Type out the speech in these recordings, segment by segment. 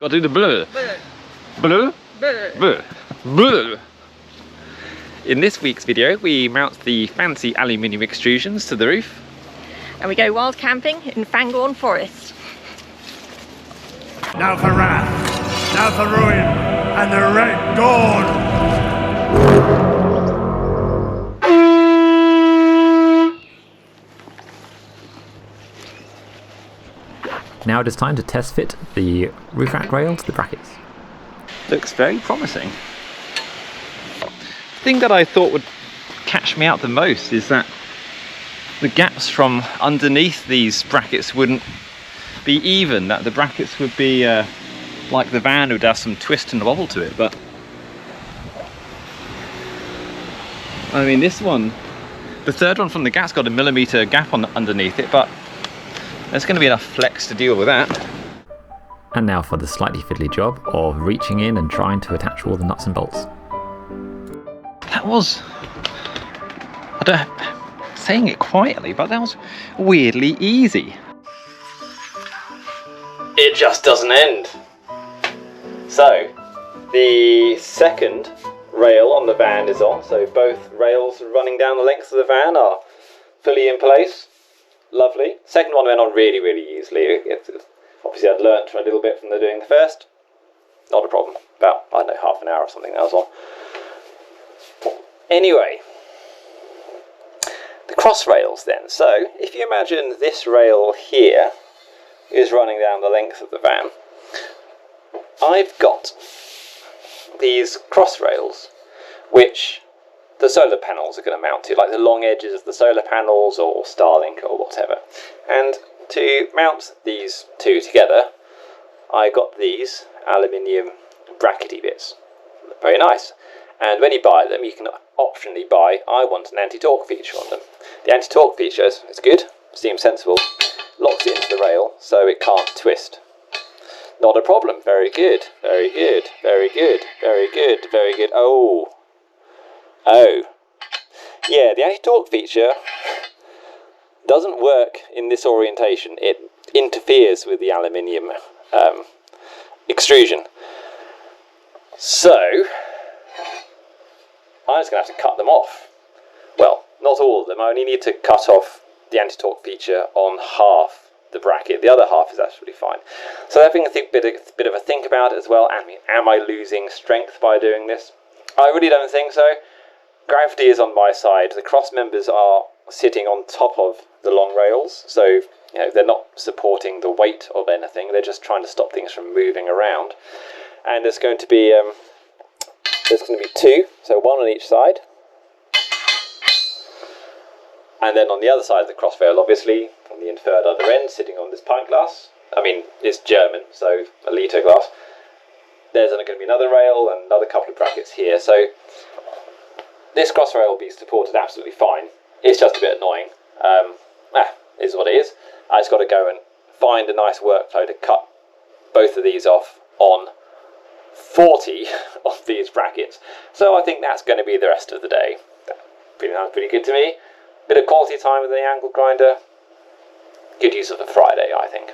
Gotta do the blur. Blur? Blur. Blur. In this week's video, we mount the fancy aluminium extrusions to the roof. And we go wild camping in Fangorn Forest. Now for wrath, now for ruin, and the Red Dawn! Now it is time to test fit the roof rack rail to the brackets. Looks very promising. The thing that I thought would catch me out the most is that the gaps from underneath these brackets wouldn't be even, that the brackets would be like the van would have some twist and wobble to it, but I mean this one, the third one from the gap's got a millimetre gap on underneath it, but there's going to be enough flex to deal with that. And now for the slightly fiddly job of reaching in and trying to attach all the nuts and bolts. That was, I don't, saying it quietly, but that was weirdly easy. It just doesn't end. So, the second rail on the van is on, so both rails running down the length of the van are fully in place. Lovely. Second one went on really, really easily. Obviously I'd learnt a little bit from doing the first. Not a problem. About, I don't know, half an hour or something that was on. Anyway, the cross rails then. So, if you imagine this rail here is running down the length of the van, I've got these cross rails which the solar panels are going to mount to, like the long edges of the solar panels or Starlink or whatever. And to mount these two together, I got these aluminium brackety bits. Very nice. And when you buy them, you can optionally buy, I want an anti-torque feature on them. The anti-torque feature is good, seems sensible, locks it into the rail so it can't twist. Not a problem. Very good, very good, very good, very good, very good. Oh, yeah, the anti-torque feature doesn't work in this orientation. It interferes with the aluminium extrusion. So, I'm just going to have to cut them off. Well, not all of them. I only need to cut off the anti-torque feature on half the bracket. The other half is absolutely fine. So having a bit of a think about it as well. Am I losing strength by doing this? I really don't think so. Gravity is on my side. The cross members are sitting on top of the long rails, so you know they're not supporting the weight of anything. They're just trying to stop things from moving around. And there's going to be two, so one on each side, and then on the other side of the cross rail, obviously on the inferred other end, sitting on this pint glass. I mean, it's German, so a litre glass. There's going to be another rail and another couple of brackets here. So this cross rail will be supported absolutely fine. It's just a bit annoying. Is what it is. I just got to go and find a nice workflow to cut both of these off on 40 of these brackets. So I think that's going to be the rest of the day. Pretty good to me. Bit of quality time with the angle grinder. Good use of a Friday, I think.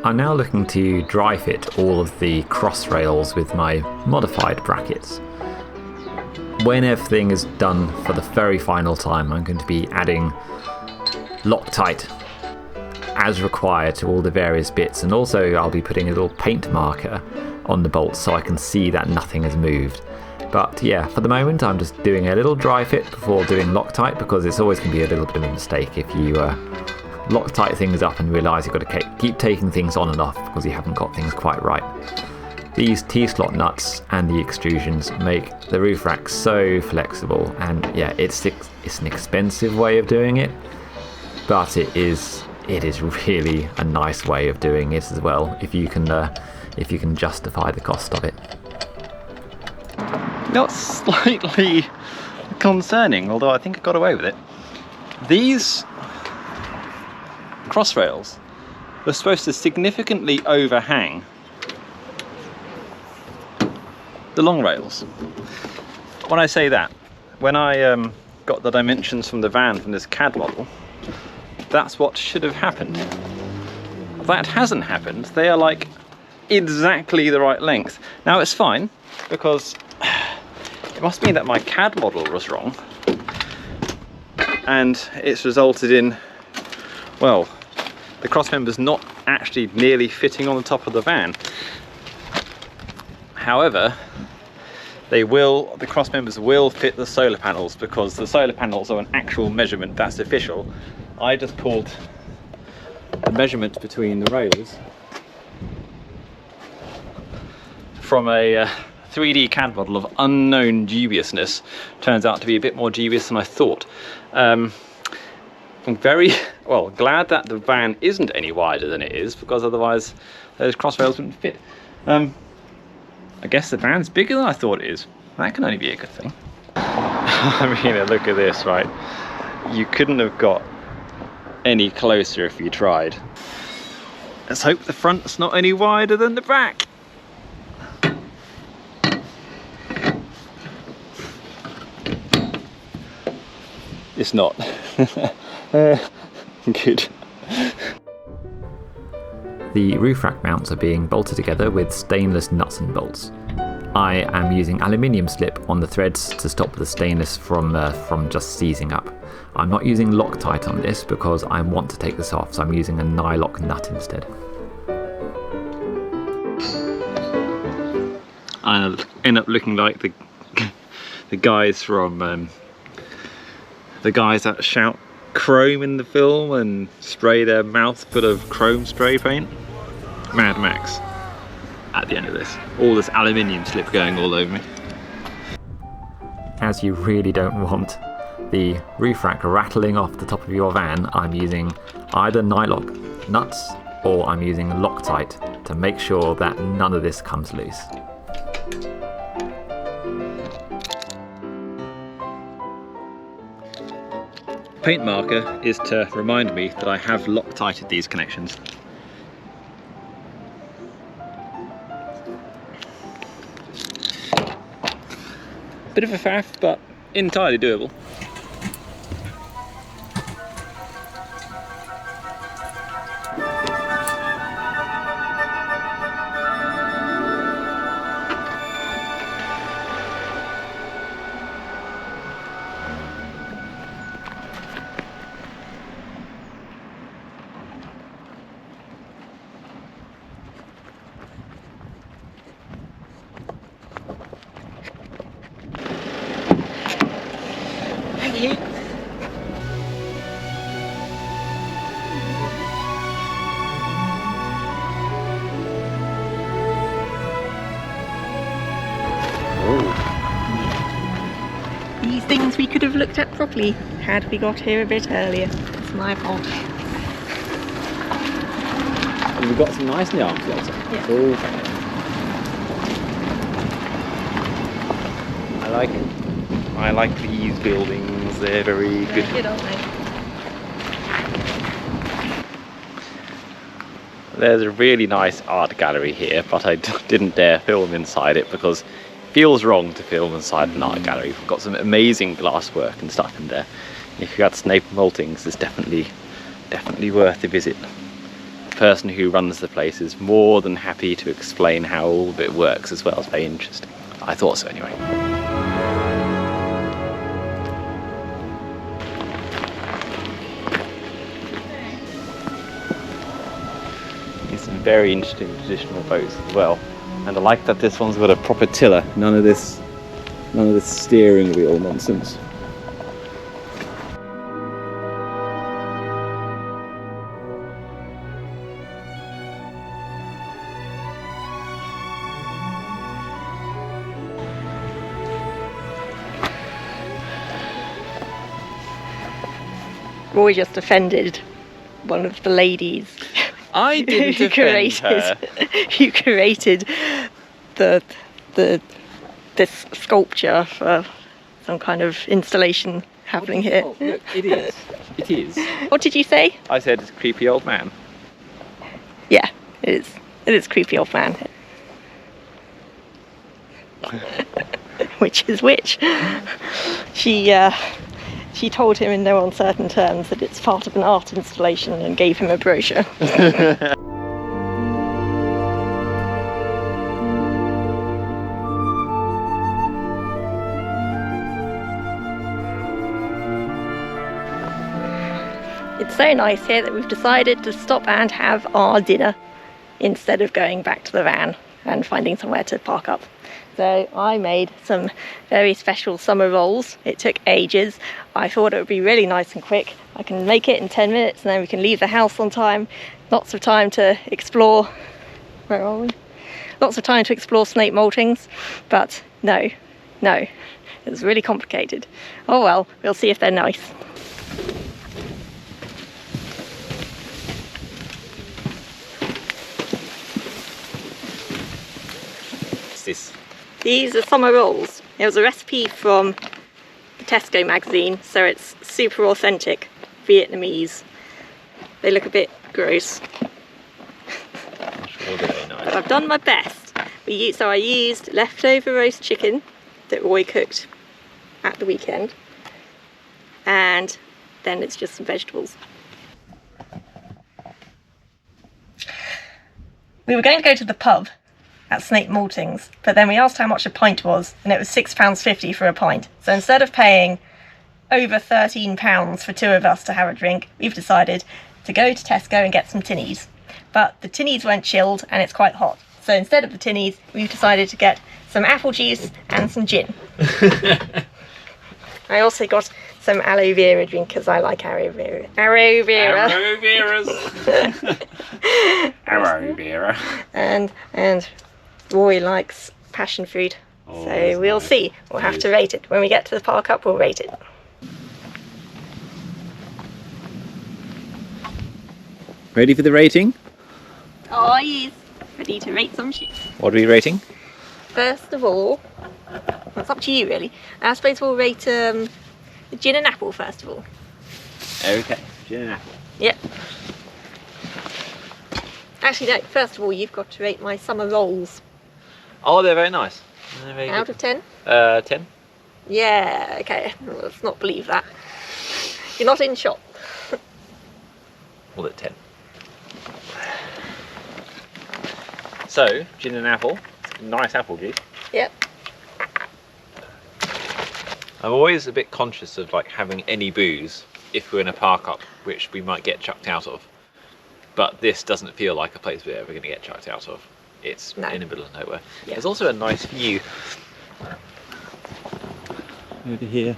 I'm now looking to dry fit all of the cross rails with my modified brackets. When everything is done for the very final time, I'm going to be adding Loctite as required to all the various bits, and also I'll be putting a little paint marker on the bolts so I can see that nothing has moved. But yeah, for the moment I'm just doing a little dry fit before doing Loctite, because it's always going to be a little bit of a mistake if you Loctite things up and realise you've got to keep taking things on and off because you haven't got things quite right. These T-slot nuts and the extrusions make the roof rack so flexible, and yeah, it's an expensive way of doing it, but it is really a nice way of doing it as well if you can justify the cost of it. Not slightly concerning, although I think I got away with it. These cross rails are supposed to significantly overhang the long rails. When I say that, when I got the dimensions from the van from this CAD model, that's what should have happened. That hasn't happened. They are like exactly the right length. Now it's fine, because it must mean that my CAD model was wrong, and it's resulted in, well, the cross members not actually nearly fitting on the top of the van. However, the cross members will fit the solar panels, because the solar panels are an actual measurement that's official. I just pulled the measurement between the rails from a 3D CAD model of unknown dubiousness. Turns out to be a bit more dubious than I thought. I'm very glad that the van isn't any wider than it is, because otherwise those cross rails wouldn't fit. I guess the van's bigger than I thought it is. That can only be a good thing. I mean, look at this, right? You couldn't have got any closer if you tried. Let's hope the front's not any wider than the back. It's not. Good. The roof rack mounts are being bolted together with stainless nuts and bolts. I am using aluminium slip on the threads to stop the stainless from just seizing up. I'm not using Loctite on this because I want to take this off, so I'm using a nylock nut instead. I end up looking like the guys from the guys that shout chrome in the film and spray their mouth full of chrome spray paint. Mad Max at the end of this. All this aluminium slip going all over me. As you really don't want the roof rack rattling off the top of your van, I'm using either nylock nuts or I'm using Loctite to make sure that none of this comes loose. Paint marker is to remind me that I have Loctited these connections. Bit of a faff, but entirely doable. These things we could have looked at properly had we got here a bit earlier. It's my fault. We've got some nice arms later. Yeah. Cool. I like it. I like these buildings. They're very good. Good, aren't they? There's a really nice art gallery here, but I didn't dare film inside it because it feels wrong to film inside an art gallery. We've got some amazing glasswork and stuff in there. If you had Snape Maltings, it's definitely worth a visit. The person who runs the place is more than happy to explain how all of it works as well. It's very interesting. I thought so anyway. Some very interesting traditional boats as well, and I like that this one's got a proper tiller. None of this steering wheel nonsense. Roy just offended one of the ladies. I didn't who offend her. Who curated this sculpture for some kind of installation happening here. Oh, look, it is. It is. What did you say? I said it's a creepy old man. Yeah, it is. It is creepy old man. Which is which? She She told him in no uncertain terms that it's part of an art installation and gave him a brochure. It's so nice here that we've decided to stop and have our dinner instead of going back to the van and finding somewhere to park up. So I made some very special summer rolls. It took ages. I thought it would be really nice and quick. I can make it in 10 minutes and then we can leave the house on time. Lots of time to explore. Where are we? Lots of time to explore Snape Maltings. But no, it was really complicated. Oh well, we'll see if they're nice. This. These are summer rolls. It was a recipe from the Tesco magazine, so it's super authentic Vietnamese. They look a bit gross. But I've done my best. So I used leftover roast chicken that Roy cooked at the weekend, and then it's just some vegetables. We were going to go to the pub at Snape Maltings, but then we asked how much a pint was, and it was £6.50 for a pint. So instead of paying over £13 for two of us to have a drink, we've decided to go to Tesco and get some tinnies. But the tinnies weren't chilled and it's quite hot. So instead of the tinnies, we've decided to get some apple juice and some gin. I also got some aloe vera drink because I like aloe vera. Aloe vera. Aloe veras. Aloe vera. And Roy likes passion fruit, Oh, so that's we'll nice. see. We'll have to rate it. When we get to the park up, we'll rate it. Ready for the rating? Oh yes, ready to rate some shit. What are we rating? First of all, it's up to you really. I suppose we'll rate the gin and apple first of all. Okay, gin and apple. Yep. Actually no, first of all you've got to rate my summer rolls. Oh, they're very nice. They're very Out good. of 10? 10. Yeah, okay. Let's not believe that. You're not in shop. Well, at 10. So, gin and apple. Nice apple juice. Yep. I'm always a bit conscious of like having any booze if we're in a park up, which we might get chucked out of. But this doesn't feel like a place we're ever going to get chucked out of. It's No. in the middle of nowhere. Yeah. There's also a nice view over here.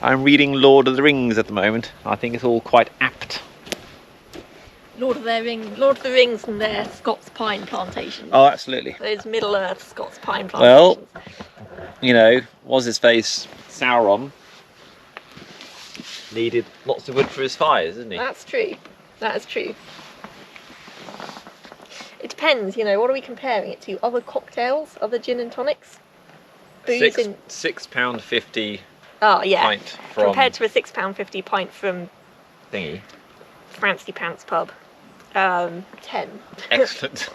I'm reading Lord of the Rings at the moment. I think it's all quite apt. Lord of the Rings and their Scots pine plantations. Oh, absolutely. Those Middle Earth Scots pine Well, plantations. you know, was his face Sauron needed lots of wood for his fires, didn't he? That's true. That is true. It depends, you know, what are we comparing it to? Other cocktails? Other gin and tonics? Booze in... £6.50 Oh, yeah. pint from Compared to a £6.50 pint from thingy. Fancy Pants pub. 10. Excellent.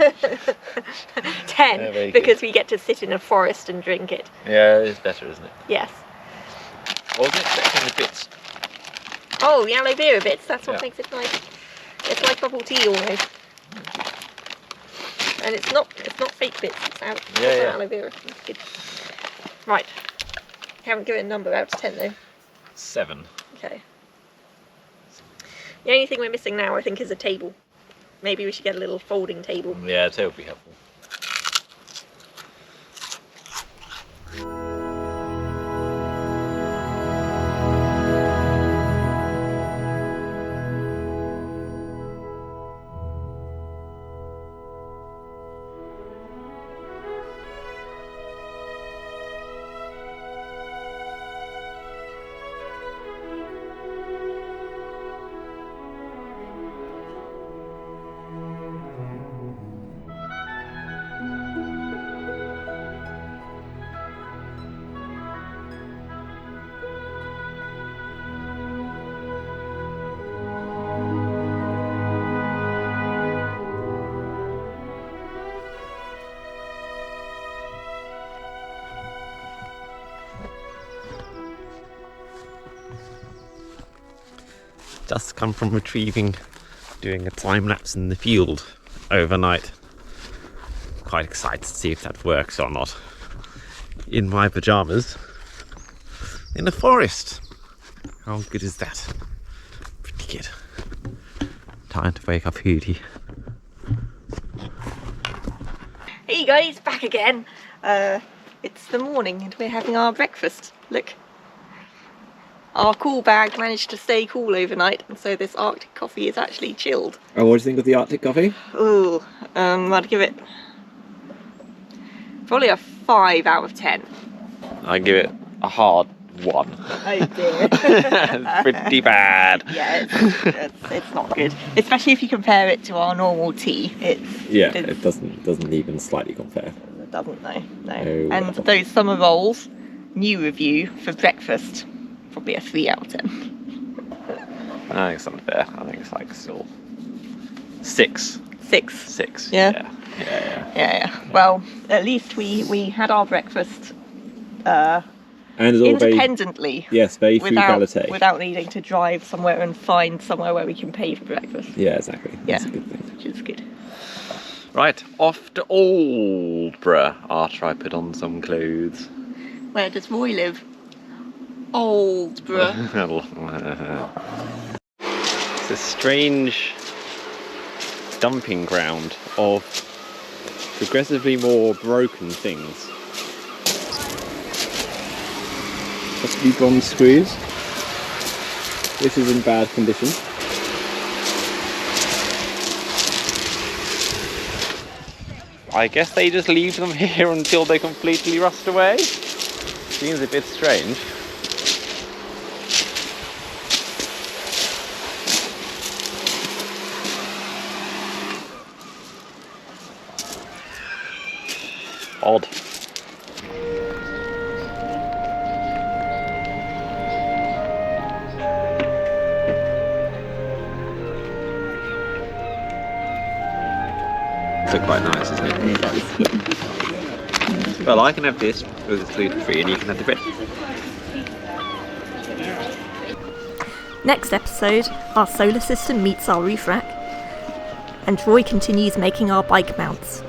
10, Yeah, very good. because we get to sit in a forest and drink it. Yeah, it's better, isn't it? Yes. I wasn't expecting the bits. Oh, the aloe vera bits, that's what Yeah. makes it nice. It's like bubble tea almost. And it's not fake bits, it's Yeah. aloe vera. It's good. Right. Haven't given a number out of 10 though. 7. Okay. The only thing we're missing now, I think, is a table. Maybe we should get a little folding table. Yeah, that would be helpful. dust come from doing a time lapse in the field overnight. Quite excited to see if that works or not. In my pajamas, in the forest. How good is that? Pretty good. Time to wake up Hootie. Hey guys, back again. It's the morning and we're having our breakfast. Look. Our cool bag managed to stay cool overnight, and so this Arctic coffee is actually chilled. Oh, what do you think of the Arctic coffee? Ooh, I'd give it probably a 5 out of 10. I'd give it a hard 1. Oh dear. It's pretty bad. Yeah, it's not good. Especially if you compare it to our normal tea. It doesn't even slightly compare. It doesn't, no. No. And those summer rolls, new review for breakfast, probably a 3 out of 10. I think it's unfair. I think it's like still 6. 6. 6. Yeah. Yeah. Well, at least we had our breakfast And it's all independently. very without needing to drive somewhere and find somewhere where we can pay for breakfast. Yeah, exactly. Yeah. That's a good thing. Which is good. Right, off to Aldborough after I put on some clothes. Where does Roy live? Aldborough. It's a strange dumping ground of progressively more broken things. Possibly bronze screws. This is in bad condition. I guess they just leave them here until they completely rust away. Seems a bit strange. Odd. Looks quite nice, isn't it? It does, yeah. Well, I can have this because it's gluten-free, and you can have the bread. Next episode, our solar system meets our roof rack, and Roy continues making our bike mounts.